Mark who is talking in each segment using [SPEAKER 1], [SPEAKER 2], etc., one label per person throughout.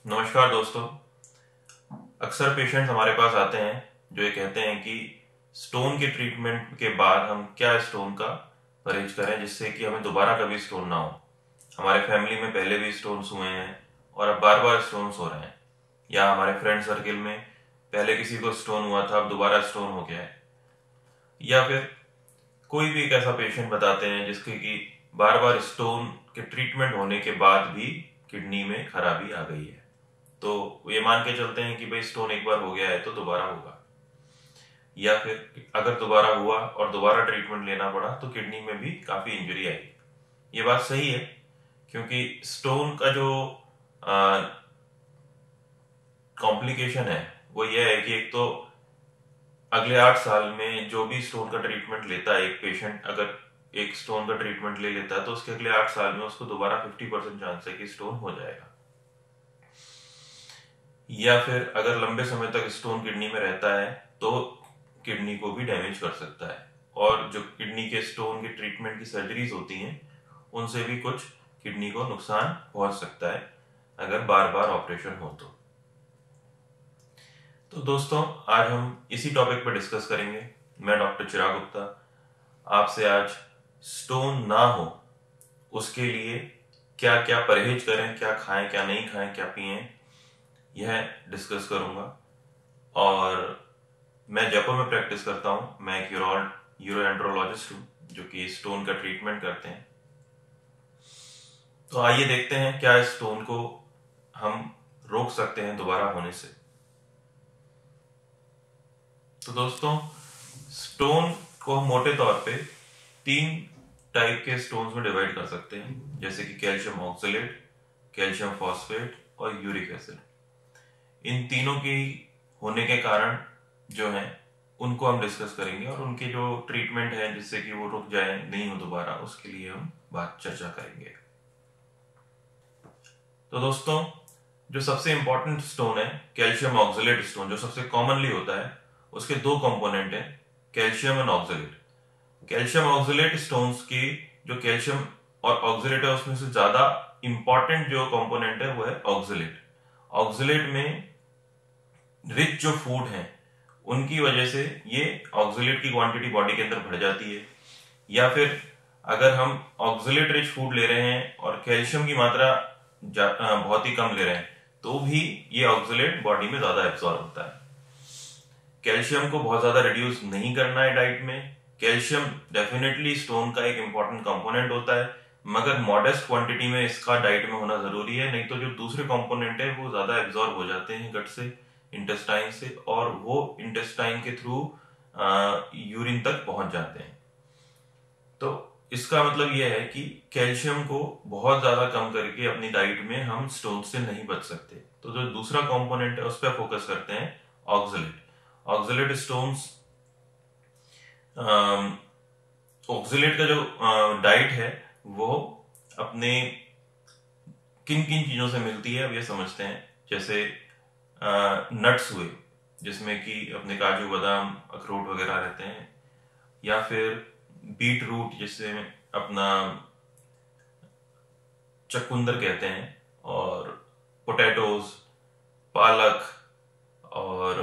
[SPEAKER 1] नमस्कार दोस्तों। अक्सर पेशेंट्स हमारे पास आते हैं जो ये कहते हैं कि स्टोन के ट्रीटमेंट के बाद हम क्या स्टोन का परहेज करें जिससे कि हमें दोबारा कभी स्टोन ना हो। हमारे फैमिली में पहले भी स्टोन्स हुए हैं और अब बार बार स्टोन्स हो रहे हैं, या हमारे फ्रेंड सर्किल में पहले किसी को स्टोन हुआ था, अब दोबारा स्टोन हो गया है, या फिर कोई भी एक ऐसा पेशेंट बताते हैं जिसके कि बार बार स्टोन के ट्रीटमेंट होने के बाद भी किडनी में खराबी आ गई है। तो ये मान के चलते हैं कि भाई स्टोन एक बार हो गया है तो दोबारा होगा, या फिर अगर दोबारा हुआ और दोबारा ट्रीटमेंट लेना पड़ा तो किडनी में भी काफी इंजरी आएगी। ये बात सही है, क्योंकि स्टोन का जो कॉम्प्लिकेशन है वो ये है कि एक तो अगले 8 साल में जो भी स्टोन का ट्रीटमेंट लेता है एक पेशेंट, अगर एक स्टोन का ट्रीटमेंट ले लेता है तो उसके अगले 8 साल में उसको दोबारा 50% चांस है कि स्टोन हो जाएगा। या फिर अगर लंबे समय तक स्टोन किडनी में रहता है तो किडनी को भी डैमेज कर सकता है, और जो किडनी के स्टोन के ट्रीटमेंट की सर्जरीज होती हैं उनसे भी कुछ किडनी को नुकसान पहुंच सकता है अगर बार बार ऑपरेशन हो तो दोस्तों, आज हम इसी टॉपिक पर डिस्कस करेंगे। मैं डॉक्टर चिराग गुप्ता आपसे आज स्टोन ना हो उसके लिए क्या क्या परहेज करें, क्या खाएं क्या नहीं खाएं, क्या पिएं, यह डिस्कस करूंगा। और मैं जयपुर में प्रैक्टिस करता हूं। मैं एक यूरोएंट्रोलॉजिस्ट हूं जो कि स्टोन का ट्रीटमेंट करते हैं। तो आइए देखते हैं क्या स्टोन को हम रोक सकते हैं दोबारा होने से। तो दोस्तों, स्टोन को हम मोटे तौर पे 3 टाइप के स्टोन्स में डिवाइड कर सकते हैं, जैसे कि कैल्शियम ऑक्सलेट, कैल्शियम फॉस्फेट और यूरिक एसिड। इन तीनों की होने के कारण जो है उनको हम डिस्कस करेंगे, और उनके जो ट्रीटमेंट है जिससे कि वो रुक जाए, नहीं हो दोबारा, उसके लिए हम चर्चा करेंगे। तो दोस्तों, जो सबसे इंपॉर्टेंट स्टोन है कैल्शियम ऑक्सलेट स्टोन, जो सबसे कॉमनली होता है, उसके 2 कंपोनेंट हैं, calcium and oxalate. Calcium oxalate stones की जो कैल्शियम और ऑक्सलेट है उसमें से ज्यादा इंपॉर्टेंट जो कंपोनेंट है वो है ऑक्सलेट। ऑक्सलेट में रिच जो फूड है उनकी वजह से ये ऑक्सलेट की क्वांटिटी बॉडी के अंदर बढ़ जाती है, या फिर अगर हम ऑक्सलेट रिच फूड ले रहे हैं और कैल्शियम की मात्रा बहुत ही कम ले रहे हैं तो भी ये ऑक्सलेट बॉडी में ज्यादा एब्सॉर्ब होता है। कैल्शियम को बहुत ज्यादा रिड्यूस नहीं करना है डाइट में। कैल्शियम डेफिनेटली स्टोन का एक इंपॉर्टेंट कंपोनेंट होता है, मगर मॉडेस्ट क्वांटिटी में इसका डाइट में होना जरूरी है, नहीं तो जो दूसरे कंपोनेंट है वो ज्यादा एब्सॉर्ब हो जाते हैं गट से, इंटेस्टाइन से, और वो इंटेस्टाइन के थ्रू यूरिन तक पहुंच जाते हैं। तो इसका मतलब यह है कि कैल्शियम को बहुत ज्यादा कम करके अपनी डाइट में हम स्टोन से नहीं बच सकते। तो जो दूसरा कंपोनेंट है उस पर फोकस करते हैं, ऑक्सलेट। ऑक्सलेट स्टोन्स, ऑक्सलेट का जो डाइट है वो अपने किन किन चीजों से मिलती है अब ये समझते हैं। जैसे नट्स हुए जिसमें कि अपने काजू बादाम अखरोट वगैरह रहते हैं, या फिर बीट रूट जिससे अपना चकुंदर कहते हैं, और पोटैटोज, पालक, और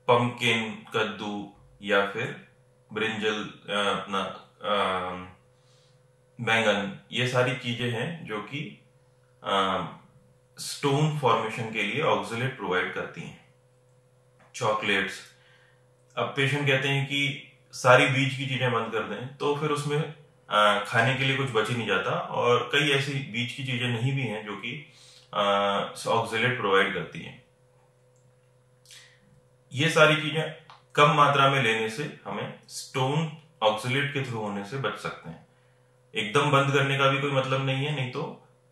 [SPEAKER 1] पंपकिन कद्दू, या फिर ब्रिंजल, अपना बैंगन, ये सारी चीजें हैं जो कि स्टोन फॉर्मेशन के लिए ऑक्सलेट प्रोवाइड करती हैं। चॉकलेट्स, अब पेशेंट कहते हैं कि सारी बीज की चीजें बंद कर दें, तो फिर उसमें खाने के लिए कुछ बच ही नहीं जाता, और कई ऐसी बीज की चीजें नहीं भी हैं जो कि ऑक्सलेट प्रोवाइड करती हैं। ये सारी चीजें कम मात्रा में लेने से हमें स्टोन ऑक्सलेट के थ्रू होने से बच सकते हैं। एकदम बंद करने का भी कोई मतलब नहीं है, नहीं तो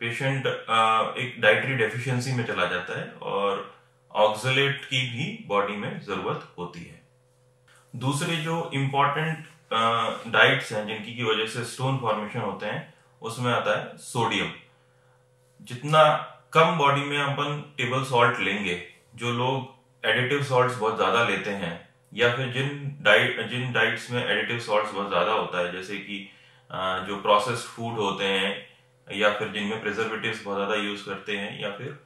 [SPEAKER 1] पेशेंट एक डाइटरी डेफिशिएंसी में चला जाता है और ऑक्सलेट की भी बॉडी में जरूरत होती है। दूसरे जो इंपॉर्टेंट डाइट्स हैं जिनकी की वजह से स्टोन फॉर्मेशन होते हैं उसमें आता है सोडियम। जितना कम बॉडी में अपन टेबल सॉल्ट लेंगे, जो लोग एडिटिव सॉल्ट्स बहुत ज्यादा लेते हैं, या फिर जिन डाइट्स में एडिटिव सॉल्ट्स बहुत ज्यादा होता है, जैसे कि जो प्रोसेस्ड फूड होते हैं, या फिर जिनमें प्रिजर्वेटिव्स बहुत ज़्यादा यूज करते हैं, या फिर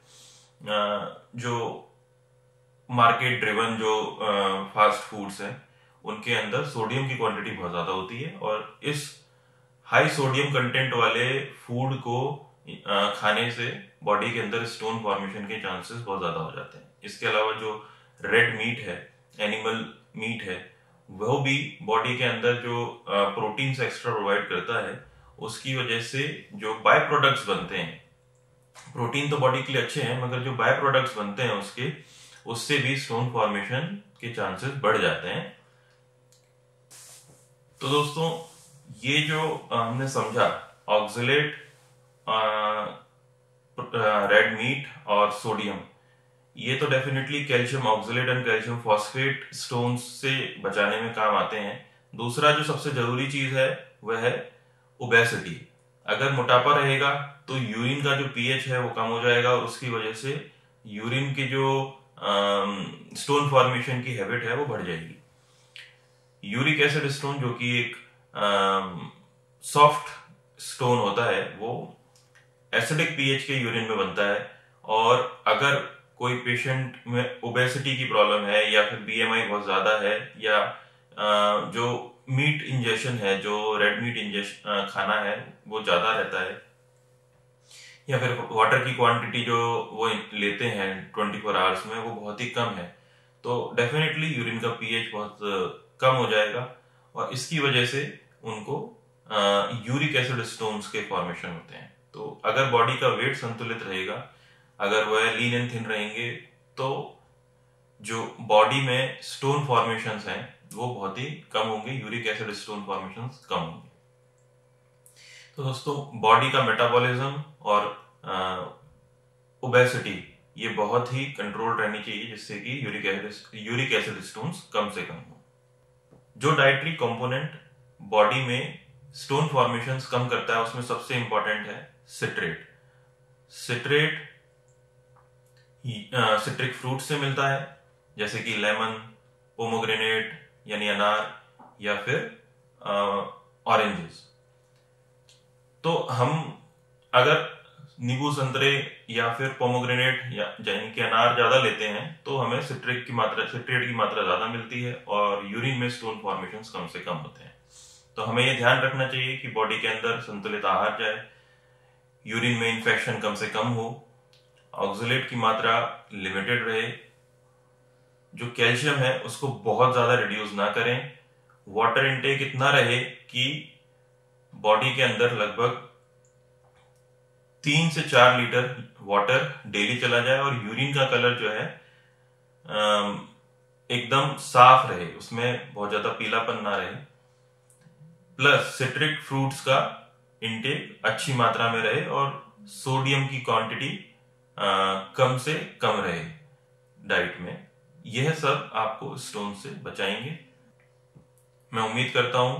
[SPEAKER 1] जो मार्केट ड्रिवन जो फास्ट फूड्स हैं उनके अंदर सोडियम की क्वांटिटी बहुत ज़्यादा होती है, और इस हाई सोडियम कंटेंट वाले फूड को खाने से बॉडी के अंदर स्टोन फॉर्मेशन के चांसेस बहुत ज़्यादा हो जाते हैं। इसके अलावा जो रेड मीट है, एनिमल मीट है, वह भी बॉडी के अंदर जो प्रोटीन्स एक्स्ट्रा प्रोवाइड करता है, उसकी वजह से जो बाय प्रोडक्ट्स बनते हैं, प्रोटीन तो बॉडी के लिए अच्छे हैं, मगर जो बाय प्रोडक्ट्स बनते हैं उससे भी स्टोन फॉर्मेशन के चांसेस बढ़ जाते हैं। तो दोस्तों, ये जो हमने समझा ऑक्सलेट, रेड मीट और सोडियम, ये तो definitely calcium oxalate and calcium phosphate stones से बचाने में काम आते हैं। दूसरा जो सबसे जरूरी चीज है वह है ओबेसिटी। अगर मोटापा रहेगा तो यूरिन का जो पीएच है वो कम हो जाएगा, और उसकी वजह से यूरिन की जो स्टोन फॉर्मेशन की हैबिट है वो बढ़ जाएगी। यूरिक एसिड स्टोन, जो कि एक सॉफ्ट स्टोन होता है, वो एसिडिक पीएच के यूरिन में बनता है। और अगर कोई पेशेंट में ओबेसिटी की प्रॉब्लम है, या फिर बीएमआई बहुत ज्यादा है, या जो मीट इंजेक्शन है, जो रेड मीट इंजेक्शन खाना है वो ज्यादा रहता है, या फिर वाटर की क्वांटिटी जो वो लेते हैं 24 आवर्स में वो बहुत ही कम है, तो डेफिनेटली यूरिन का पीएच बहुत कम हो जाएगा, और इसकी वजह से उनको यूरिक एसिड स्टोन्स के फॉर्मेशन होते हैं। तो अगर बॉडी का वेट संतुलित रहेगा, अगर वह लीन एंड थिन रहेंगे, तो जो बॉडी में स्टोन फॉर्मेशंस हैं वो बहुत ही कम होंगे, यूरिक एसिड स्टोन फॉर्मेशंस कम होंगे। तो दोस्तों, बॉडी का मेटाबॉलिज्म और ओबेसिटी ये बहुत ही कंट्रोल रहनी चाहिए, जिससे कि यूरिक एसिड स्टोन्स कम से कम हो। जो डाइटरी कंपोनेंट बॉडी में स्टोन फॉर्मेशंस कम करता है उसमें सबसे इंपॉर्टेंट है सिट्रेट। सिट्रेट सिट्रिक फ्रूट से मिलता है, जैसे कि लेमन, पोमोग्रेनेट यानी अनार, या फिर ऑरेंजेस। तो हम अगर नींबू, संतरे या फिर पोमोग्रेनेट यानी कि अनार ज्यादा लेते हैं तो हमें सिट्रेट की मात्रा ज्यादा मिलती है, और यूरिन में स्टोन फॉर्मेशंस कम से कम होते हैं। तो हमें यह ध्यान रखना चाहिए कि बॉडी के अंदर संतुलित आहार जाए, यूरिन में इन्फेक्शन कम से कम हो, ऑक्सलेट की मात्रा लिमिटेड रहे, जो कैल्शियम है उसको बहुत ज्यादा रिड्यूस ना करें, वाटर इनटेक इतना रहे कि बॉडी के अंदर लगभग 3 से 4 लीटर वाटर डेली चला जाए, और यूरिन का कलर जो है एकदम साफ रहे, उसमें बहुत ज्यादा पीलापन ना रहे। प्लस सिट्रिक फ्रूट्स का इनटेक अच्छी मात्रा में रहे, और सोडियम की क्वांटिटी कम से कम रहे डाइट में। यह सब आपको स्टोन से बचाएंगे। मैं उम्मीद करता हूं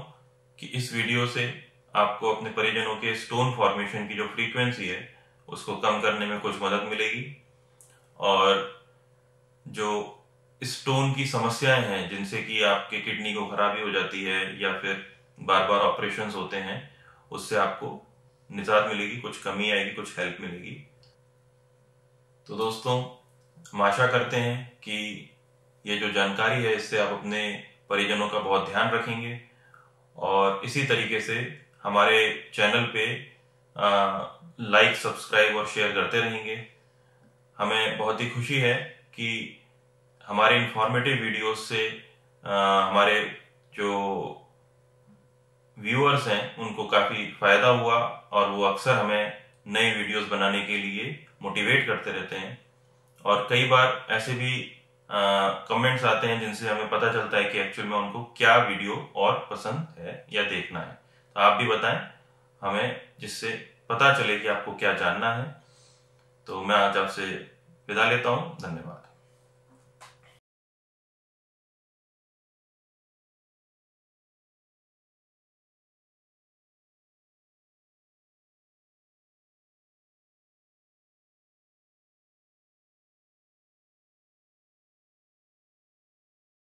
[SPEAKER 1] कि इस वीडियो से आपको अपने परिजनों के स्टोन फॉर्मेशन की जो फ्रीक्वेंसी है उसको कम करने में कुछ मदद मिलेगी, और जो स्टोन की समस्याएं हैं जिनसे कि आपके किडनी को खराबी हो जाती है, या फिर बार बार ऑपरेशंस होते हैं, उससे आपको निजात मिलेगी, कुछ कमी आएगी, कुछ हेल्प मिलेगी। तो दोस्तों, हम आशा करते हैं कि ये जो जानकारी है इससे आप अपने परिजनों का बहुत ध्यान रखेंगे, और इसी तरीके से हमारे चैनल पे लाइक, सब्सक्राइब और शेयर करते रहेंगे। हमें बहुत ही खुशी है कि हमारे इंफॉर्मेटिव वीडियोस से हमारे जो व्यूअर्स हैं उनको काफी फायदा हुआ, और वो अक्सर हमें नए वीडियोस बनाने के लिए मोटिवेट करते रहते हैं। और कई बार ऐसे भी कमेंट्स आते हैं जिनसे हमें पता चलता है कि एक्चुअल में उनको क्या वीडियो और पसंद है या देखना है। तो आप भी बताएं हमें, जिससे पता चले कि आपको क्या जानना है। तो मैं आज आपसे विदा लेता हूं। धन्यवाद।